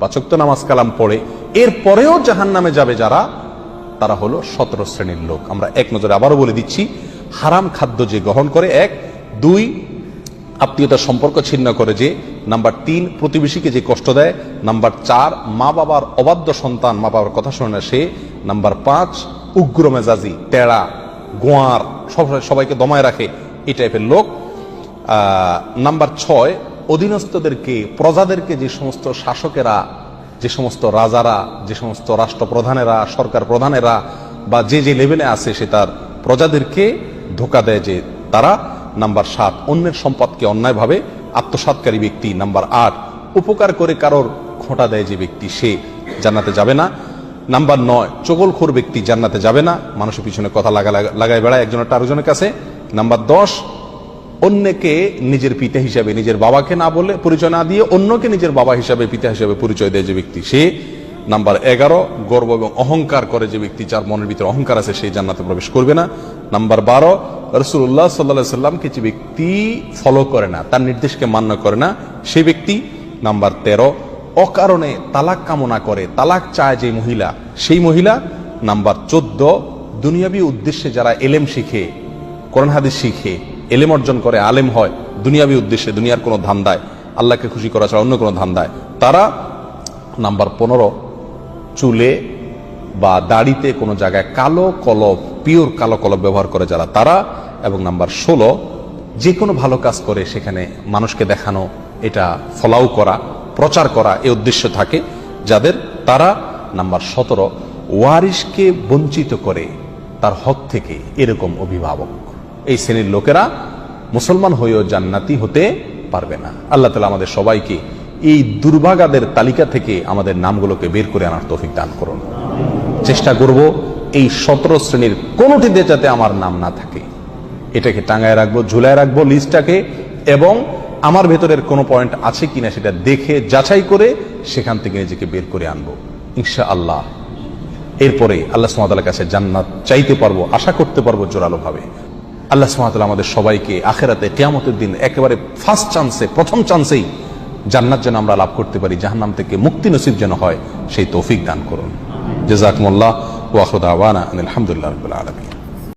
5 ওয়াক্ত নামাজ কালাম পড়ে এরপরেও জাহান্নামে যাবে যারা, তারা হলো 17 শ্রেণীর লোক। আমরা এক নজরে আবারও বলে দিচ্ছি, হারাম খাদ্য যে গ্রহণ করে, 1, 2 আত্মীয়তার সম্পর্ক ছিন্ন করে যে, নাম্বার 3 প্রতিবেশীকে যে কষ্ট দেয়, নাম্বার 4 মা বাবার অবাধ্য সন্তান, মা বাবার কথা শোনে না সে, নাম্বার 5 উগ্র মেজাজি, তেড়া, গোয়ার, সবাইকে দমায় রাখে, এই টাইপের লোক। নাম্বার 6 অধীনস্থদেরকে, প্রজাদেরকে, যে সমস্ত শাসকেরা, যে সমস্ত রাজারা, যে সমস্ত রাষ্ট্রপ্রধানেরা, সরকার প্রধানেরা বা যে যে লেভেলে আছে সে তার প্রজাদেরকে ধোঁকা দেয় যে তারা। নাম্বার 7 অন্যের সম্পদকে অন্যায়ভাবে আত্মসাৎকারী ব্যক্তি। নাম্বার 8 উপকার করে কারোর খোঁটা দেয় যে ব্যক্তি, সে জান্নাতে যাবে না। নাম্বার 9 চগলখোর ব্যক্তি জান্নাতে যাবে না, মানুষের পিছনে কথা লাগায় বেড়ায় একজনের আরেকজনের কাছে। নাম্বার 10 অন্যকে নিজের পিতা হিসাবে, নিজের বাবাকে না বলে, পরিচয় না দিয়ে অন্যকে নিজের বাবা হিসাবে, পিতা হিসাবে পরিচয় দেয় যে ব্যক্তি, সে। নাম্বার 11 গর্ব এবং অহংকার করে যে ব্যক্তি, যার মনের ভিতরে অহংকার আছে, সেই জান্নাতে প্রবেশ করবে না। নাম্বার 12 রাসূলুল্লাহ সাল্লাল্লাহু আলাইহি সাল্লামকে যে ব্যক্তি ফলো করে না, তার নির্দেশকে মান্য করে না, সেই ব্যক্তি। নাম্বার 13 অকারণে তালাক কামনা করে, তালাক চায় যে মহিলা, সেই মহিলা। নাম্বার 14 দুনিয়াবী উদ্দেশ্যে যারা এলেম শিখে, কোরআন হাদিস শিখে, এলেম অর্জন করে, আলেম হয় দুনিয়াবী উদ্দেশ্যে, দুনিয়ার কোনো ধান্দায়, আল্লাহকে খুশি করা ছাড়া অন্য কোনো ধান্দায়, তারা। নাম্বার 15 চুলে বা দাড়িতে কোনো জায়গায় কালো কলব, পিওর কালো কলব ব্যবহার করে যারা, তারা। এবং নাম্বার 16 যে কোনো ভালো কাজ করে সেখানে মানুষকে দেখানো, এটা ফলাও করা, প্রচার করা, এই উদ্দেশ্য থাকে যাদের, তারা। নাম্বার 17 ওয়ারিশকে বঞ্চিত করে তার হক থেকে, এরকম অভিভাবক। এই শ্রেণীর লোকেরা মুসলমান হয়েও জান্নাতি হতে পারবে না। আল্লাহ তাআলা আমাদের সবাইকে এই দুর্ভাগাদের তালিকা থেকে আমাদের নামগুলোকে বের করে আনার তৌফিক দান করুন। চেষ্টা করব এই 17 শ্রেণীর কোনোটিতে যাতে আমার নাম না থাকে, এটাকে টাঙায় রাখবো, ঝুলায় রাখবো লিস্টটাকে, এবং আমার ভেতরের কোনো পয়েন্ট আছে কিনা সেটা দেখে যাচাই করে সেখান থেকে নিজেকে বের করে আনবো ইনশাআল্লাহ। এরপরে আল্লাহ সুবহানাহু ওয়া তাআলার কাছে জান্নাত চাইতে পারবো, আশা করতে পারবো জোরালো ভাবে। আল্লাহ সুবহানাহু ওয়া তাআলা আমাদের সবাইকে আখিরাতে কিয়ামতের দিন একেবারে ফার্স্ট চান্সে, প্রথম চান্সেই জান্নাত যেন আমরা লাভ করতে পারি, জাহান্নাম থেকে মুক্তি নসিব যেন হয়, সেই তৌফিক দান করুন। জাযাকুমুল্লাহ ওয়া আখিরু দাওয়ানা আলহামদুলিল্লাহি রাব্বিল আলামিন।